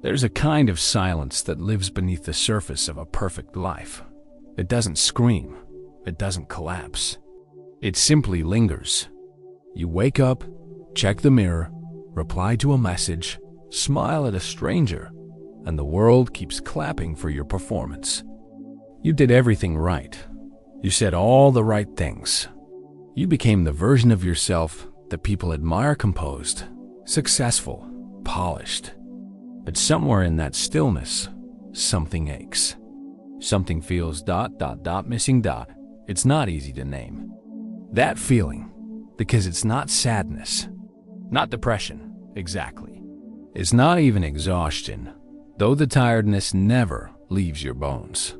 There's a kind of silence that lives beneath the surface of a perfect life. It doesn't scream. It doesn't collapse. It simply lingers. You wake up, check the mirror, reply to a message, smile at a stranger, and the world keeps clapping for your performance. You did everything right. You said all the right things. You became the version of yourself that people admire, composed, successful, polished. But somewhere in that stillness, something aches. Something feels ... missing ... It's not easy to name. That feeling, because it's not sadness, not depression, exactly. It's not even exhaustion, though the tiredness never leaves your bones.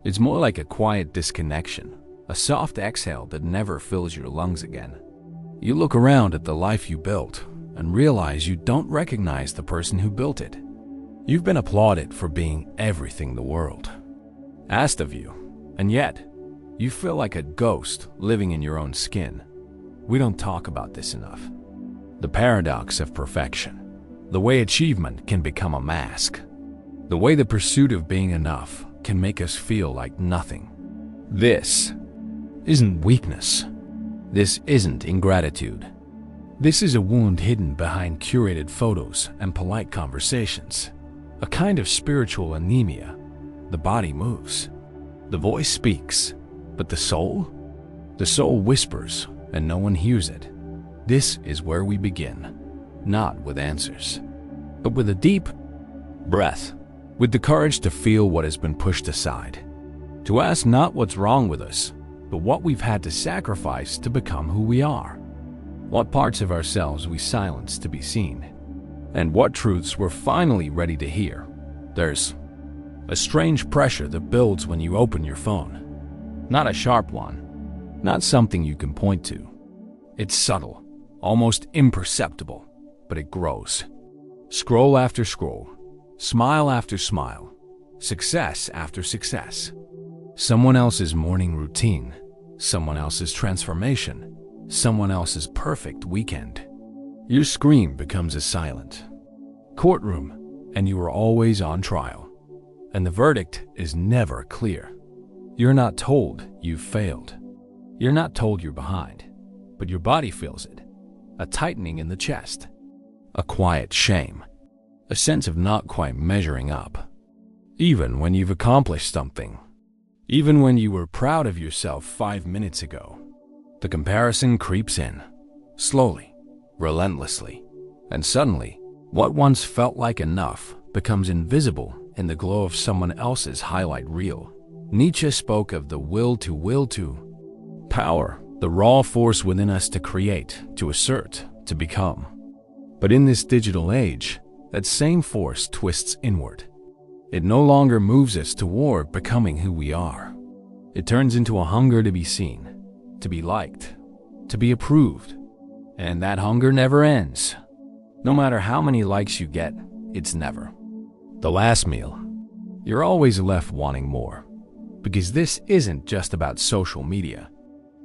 It's more like a quiet disconnection, a soft exhale that never fills your lungs again. You look around at the life you built and realize you don't recognize the person who built it. You've been applauded for being everything the world asked of you, and yet you feel like a ghost living in your own skin. We don't talk about this enough. The paradox of perfection, the way achievement can become a mask, the way the pursuit of being enough can make us feel like nothing. This isn't weakness. This isn't ingratitude. This is a wound hidden behind curated photos and polite conversations, a kind of spiritual anemia. The body moves, the voice speaks, but the soul whispers and no one hears it. This is where we begin, not with answers, but with a deep breath, with the courage to feel what has been pushed aside, to ask not what's wrong with us, but what we've had to sacrifice to become who we are, what parts of ourselves we silenced to be seen, and what truths we're finally ready to hear. There's a strange pressure that builds when you open your phone. Not a sharp one, not something you can point to. It's subtle, almost imperceptible, but it grows. Scroll after scroll, smile after smile, success after success. Someone else's morning routine, someone else's transformation, someone else's perfect weekend. Your scream becomes a silent courtroom, and you are always on trial. And the verdict is never clear. You're not told you've failed. You're not told you're behind, but your body feels it. A tightening in the chest, a quiet shame, a sense of not quite measuring up. Even when you've accomplished something, even when you were proud of yourself 5 minutes ago, the comparison creeps in, slowly, relentlessly, and suddenly, what once felt like enough becomes invisible in the glow of someone else's highlight reel. Nietzsche spoke of the will to power, the raw force within us to create, to assert, to become. But in this digital age, that same force twists inward. It no longer moves us toward becoming who we are. It turns into a hunger to be seen, to be liked, to be approved. And that hunger never ends. No matter how many likes you get, it's never the last meal. You're always left wanting more. Because this isn't just about social media.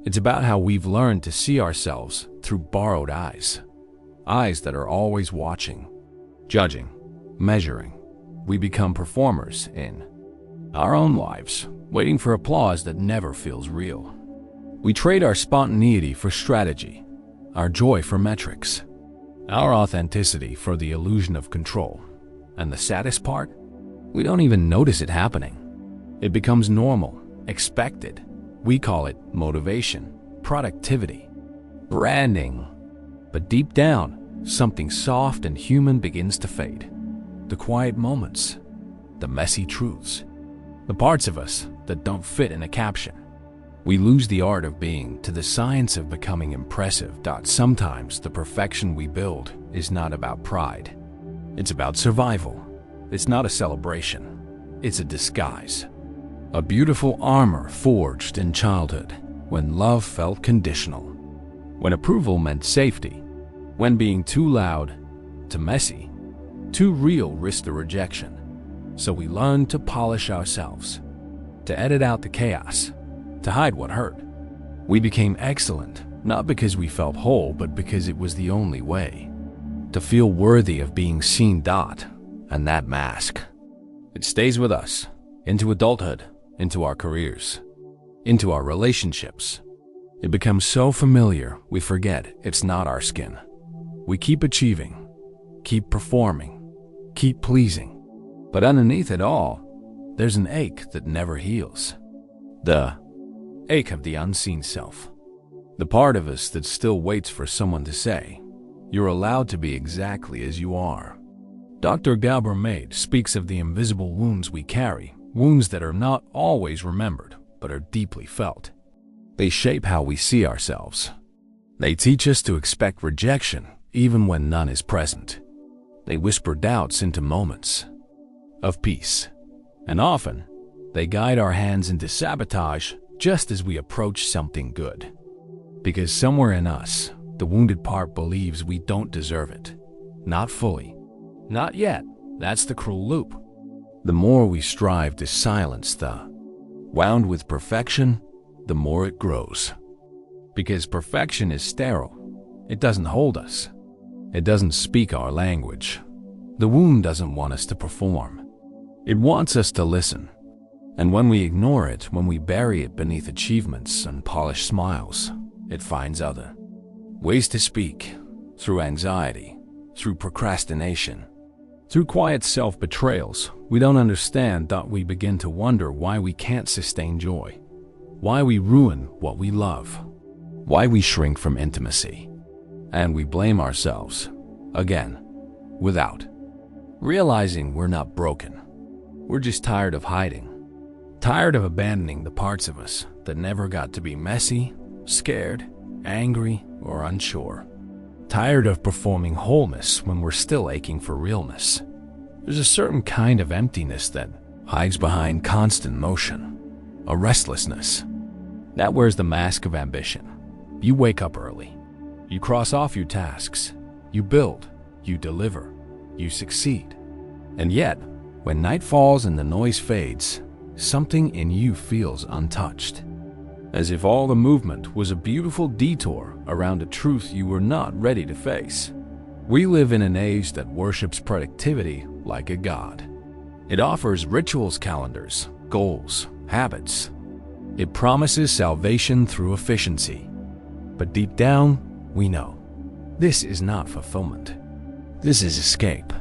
It's about how we've learned to see ourselves through borrowed eyes. Eyes that are always watching, judging, measuring. We become performers in our own lives, waiting for applause that never feels real. We trade our spontaneity for strategy, our joy for metrics, our authenticity for the illusion of control. And the saddest part? We don't even notice it happening. It becomes normal, expected. We call it motivation, productivity, branding. But deep down, something soft and human begins to fade. The quiet moments, the messy truths, the parts of us that don't fit in a caption. We lose the art of being to the science of becoming impressive. Sometimes the perfection we build is not about pride. It's about survival. It's not a celebration. It's a disguise. A beautiful armor forged in childhood when love felt conditional, when approval meant safety, when being too loud, too messy, too real risked the rejection. So we learned to polish ourselves, to edit out the chaos, to hide what hurt. We became excellent, not because we felt whole, but because it was the only way. To feel worthy of being seen. And that mask, it stays with us, into adulthood, into our careers, into our relationships. It becomes so familiar, we forget it's not our skin. We keep achieving, keep performing, keep pleasing. But underneath it all, there's an ache that never heals. The ache of the unseen self. The part of us that still waits for someone to say, "You're allowed to be exactly as you are." Dr. Gabor Maté speaks of the invisible wounds we carry, wounds that are not always remembered, but are deeply felt. They shape how we see ourselves. They teach us to expect rejection, even when none is present. They whisper doubts into moments of peace. And often, they guide our hands into sabotage just as we approach something good. Because somewhere in us, the wounded part believes we don't deserve it. Not fully. Not yet. That's the cruel loop. The more we strive to silence the wound with perfection, the more it grows. Because perfection is sterile. It doesn't hold us. It doesn't speak our language. The wound doesn't want us to perform. It wants us to listen. And when we ignore it, when we bury it beneath achievements and polished smiles, it finds other ways to speak, through anxiety, through procrastination, through quiet self-betrayals. We don't understand that we begin to wonder why we can't sustain joy, why we ruin what we love, why we shrink from intimacy, and we blame ourselves, again, without realizing we're not broken. We're just tired of hiding, tired of abandoning the parts of us that never got to be messy, scared, angry, or unsure. Tired of performing wholeness when we're still aching for realness. There's a certain kind of emptiness that hides behind constant motion, a restlessness. That wears the mask of ambition. You wake up early. You cross off your tasks. You build. You deliver. You succeed. And yet, when night falls and the noise fades, something in you feels untouched. As if all the movement was a beautiful detour around a truth you were not ready to face. We live in an age that worships productivity like a god. It offers rituals, calendars, goals, habits. It promises salvation through efficiency. But deep down, we know this is not fulfillment. This is escape.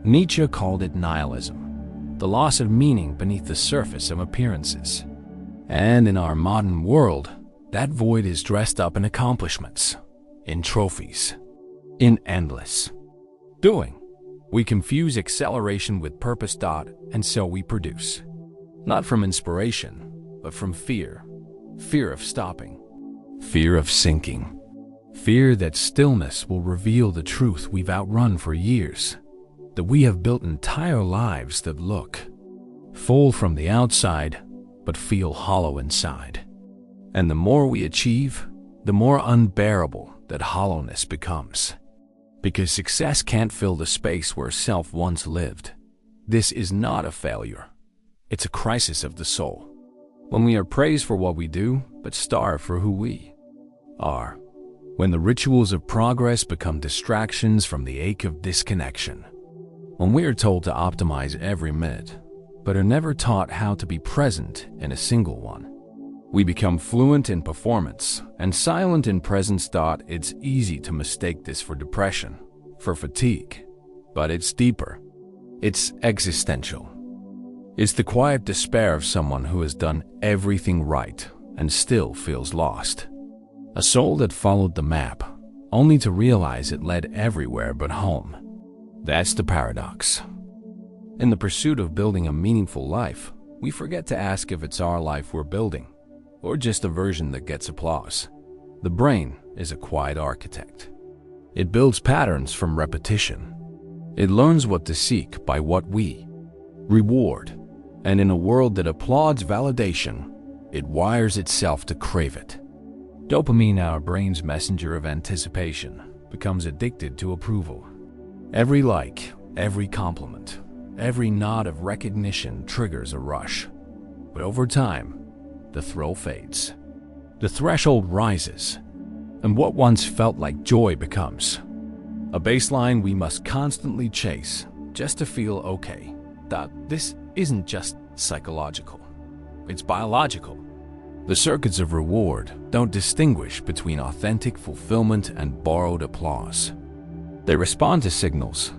Nietzsche called it nihilism, the loss of meaning beneath the surface of appearances. And in our modern world, that void is dressed up in accomplishments, in trophies, in endless doing. We confuse acceleration with purpose, and so we produce. Not from inspiration, but from fear. Fear of stopping. Fear of sinking. Fear that stillness will reveal the truth we've outrun for years. That we have built entire lives that look full from the outside, but feel hollow inside. And the more we achieve, the more unbearable that hollowness becomes. Because success can't fill the space where self once lived. This is not a failure. It's a crisis of the soul. When we are praised for what we do, but starved for who we are. When the rituals of progress become distractions from the ache of disconnection. When we are told to optimize every minute, but are never taught how to be present in a single one. We become fluent in performance and silent in presence. It's easy to mistake this for depression, for fatigue, but it's deeper. It's existential. It's the quiet despair of someone who has done everything right and still feels lost. A soul that followed the map, only to realize it led everywhere but home. That's the paradox. In the pursuit of building a meaningful life, we forget to ask if it's our life we're building, or just a version that gets applause. The brain is a quiet architect. It builds patterns from repetition. It learns what to seek by what we reward. And in a world that applauds validation, it wires itself to crave it. Dopamine, our brain's messenger of anticipation, becomes addicted to approval. Every like, every compliment, every nod of recognition triggers a rush. But over time, the thrill fades. The threshold rises, and what once felt like joy becomes a baseline we must constantly chase, just to feel okay. That this isn't just psychological, it's biological. The circuits of reward don't distinguish between authentic fulfillment and borrowed applause. They respond to signals,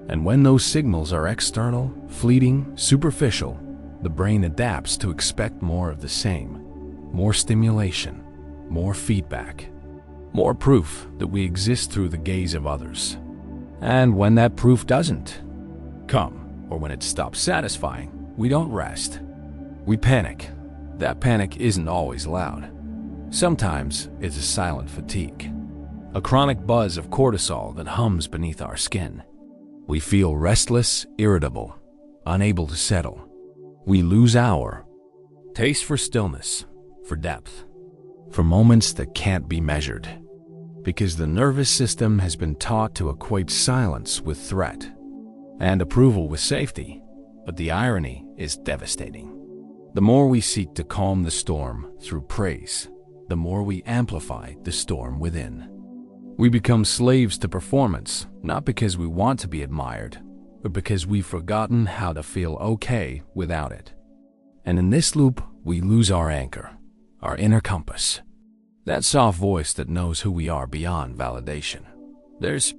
and when those signals are external, fleeting, superficial, the brain adapts to expect more of the same. More stimulation, more feedback, more proof that we exist through the gaze of others. And when that proof doesn't come, or when it stops satisfying, we don't rest. We panic. That panic isn't always loud. Sometimes it's a silent fatigue, a chronic buzz of cortisol that hums beneath our skin. We feel restless, irritable, unable to settle. We lose our taste for stillness, for depth, for moments that can't be measured, because the nervous system has been taught to equate silence with threat and approval with safety. But the irony is devastating. The more we seek to calm the storm through praise, the more we amplify the storm within. We become slaves to performance, not because we want to be admired, but because we've forgotten how to feel okay without it. And in this loop, we lose our anchor, our inner compass, that soft voice that knows who we are beyond validation. There's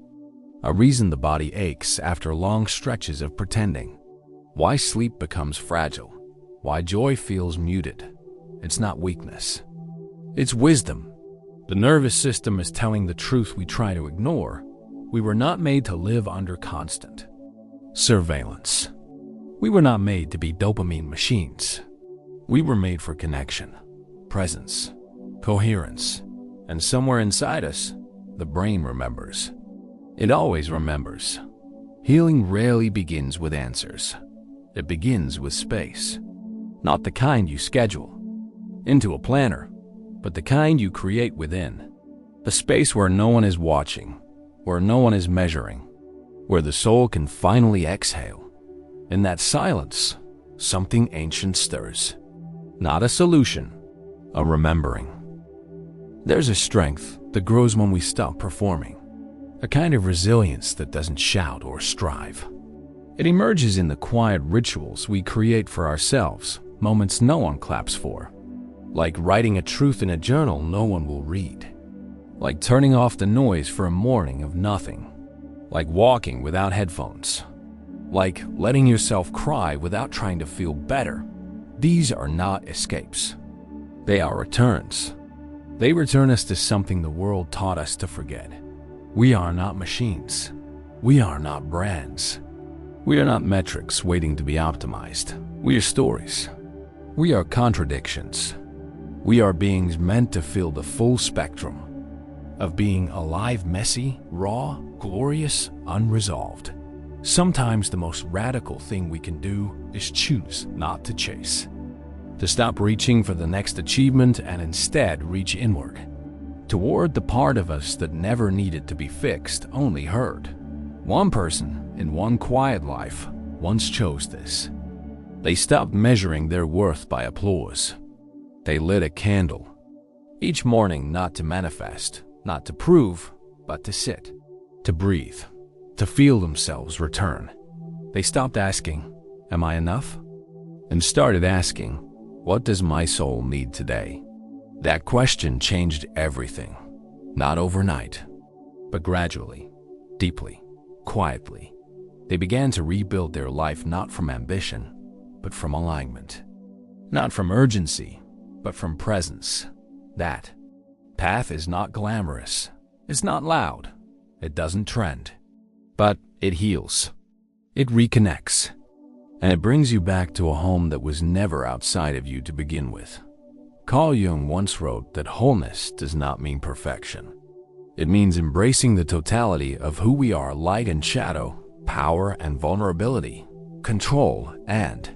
a reason the body aches after long stretches of pretending, why sleep becomes fragile, why joy feels muted. It's not weakness, it's wisdom. The nervous system is telling the truth we try to ignore. We were not made to live under constant surveillance. We were not made to be dopamine machines. We were made for connection, presence, coherence, and somewhere inside us, the brain remembers. It always remembers. Healing rarely begins with answers. It begins with space. Not the kind you schedule into a planner, but the kind you create within. A space where no one is watching, where no one is measuring, where the soul can finally exhale. In that silence, something ancient stirs. Not a solution, a remembering. There's a strength that grows when we stop performing, a kind of resilience that doesn't shout or strive. It emerges in the quiet rituals we create for ourselves, moments no one claps for. Like writing a truth in a journal no one will read. Like turning off the noise for a morning of nothing. Like walking without headphones. Like letting yourself cry without trying to feel better. These are not escapes. They are returns. They return us to something the world taught us to forget. We are not machines. We are not brands. We are not metrics waiting to be optimized. We are stories. We are contradictions. We are beings meant to feel the full spectrum of being alive, messy, raw, glorious, unresolved. Sometimes the most radical thing we can do is choose not to chase. To stop reaching for the next achievement and instead reach inward, toward the part of us that never needed to be fixed, only heard. One person in one quiet life once chose this. They stopped measuring their worth by applause. They lit a candle each morning, not to manifest, not to prove, but to sit, to breathe, to feel themselves return. They stopped asking, "Am I enough?" and started asking, "What does my soul need today?" That question changed everything, not overnight, but gradually, deeply, quietly. They began to rebuild their life not from ambition, but from alignment. Not from urgency, but from presence. That path is not glamorous. It's not loud. It doesn't trend. But it heals. It reconnects. And it brings you back to a home that was never outside of you to begin with. Carl Jung once wrote that wholeness does not mean perfection. It means embracing the totality of who we are, light and shadow, power and vulnerability, control and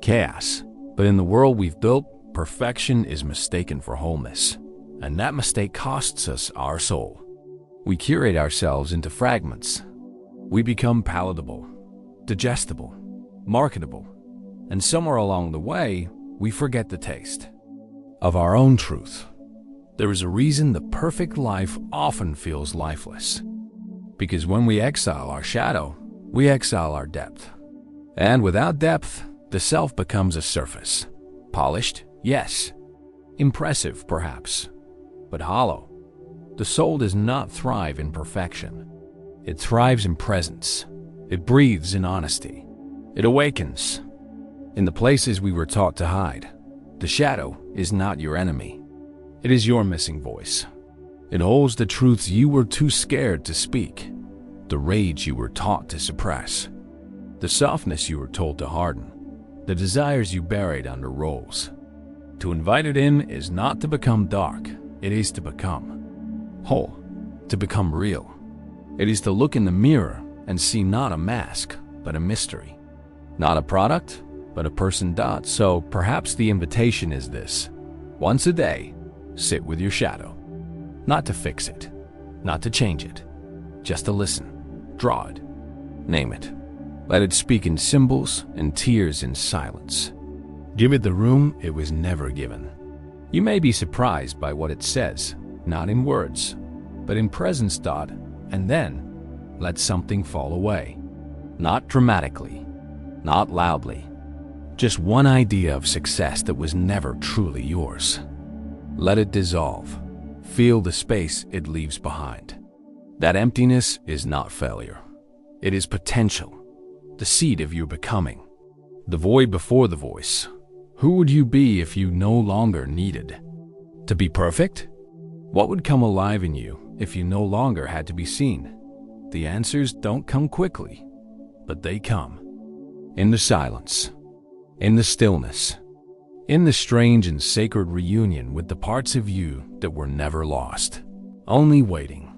chaos. But in the world we've built, perfection is mistaken for wholeness, and that mistake costs us our soul. We curate ourselves into fragments. We become palatable, digestible, marketable, and somewhere along the way, we forget the taste of our own truth. There is a reason the perfect life often feels lifeless. Because when we exile our shadow, We exile our depth. And without depth, the self becomes a surface. Polished, yes. Impressive, perhaps. But hollow. The soul does not thrive in perfection. It thrives in presence. It breathes in honesty. It awakens. In the places we were taught to hide, the shadow is not your enemy. It is your missing voice. It holds the truths you were too scared to speak, the rage you were taught to suppress, the softness you were told to harden, the desires you buried under roles. To invite it in is not to become dark, it is to become whole, to become real. It is to look in the mirror and see not a mask, but a mystery. Not a product, but a person. So perhaps the invitation is this: once a day, sit with your shadow. Not to fix it, not to change it, just to listen, draw it, name it. Let it speak in symbols and tears in silence. Give it the room it was never given. You may be surprised by what it says, not in words, but in presence. And then let something fall away. Not dramatically, not loudly. Just one idea of success that was never truly yours. Let it dissolve. Feel the space it leaves behind. That emptiness is not failure. It is potential, the seed of your becoming. The void before the voice. Who would you be if you no longer needed to be perfect? What would come alive in you if you no longer had to be seen? The answers don't come quickly, but they come. In the silence, in the stillness, in the strange and sacred reunion with the parts of you that were never lost, only waiting.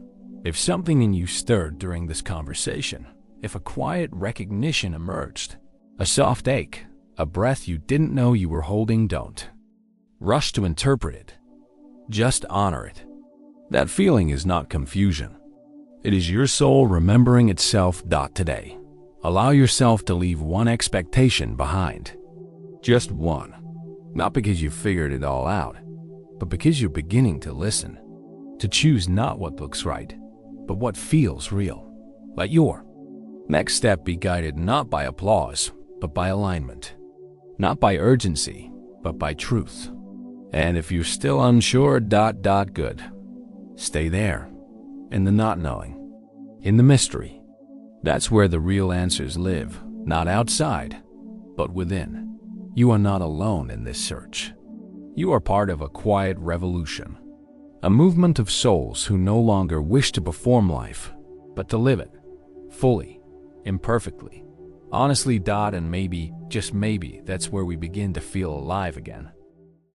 If something in you stirred during this conversation, if a quiet recognition emerged, a soft ache, a breath you didn't know you were holding, don't rush to interpret it. Just honor it. That feeling is not confusion. It is your soul remembering itself. Today, allow yourself to leave one expectation behind. Just one. Not because you figured it all out, but because you're beginning to listen. To choose not what looks right, but what feels real. Let your next step be guided not by applause, but by alignment. Not by urgency, but by truth. And if you're still unsure, good. Stay there, in the not knowing, in the mystery. That's where the real answers live, not outside, but within. You are not alone in this search. You are part of a quiet revolution, a movement of souls who no longer wish to perform life, but to live it, fully, imperfectly, honestly. And maybe, just maybe, that's where we begin to feel alive again.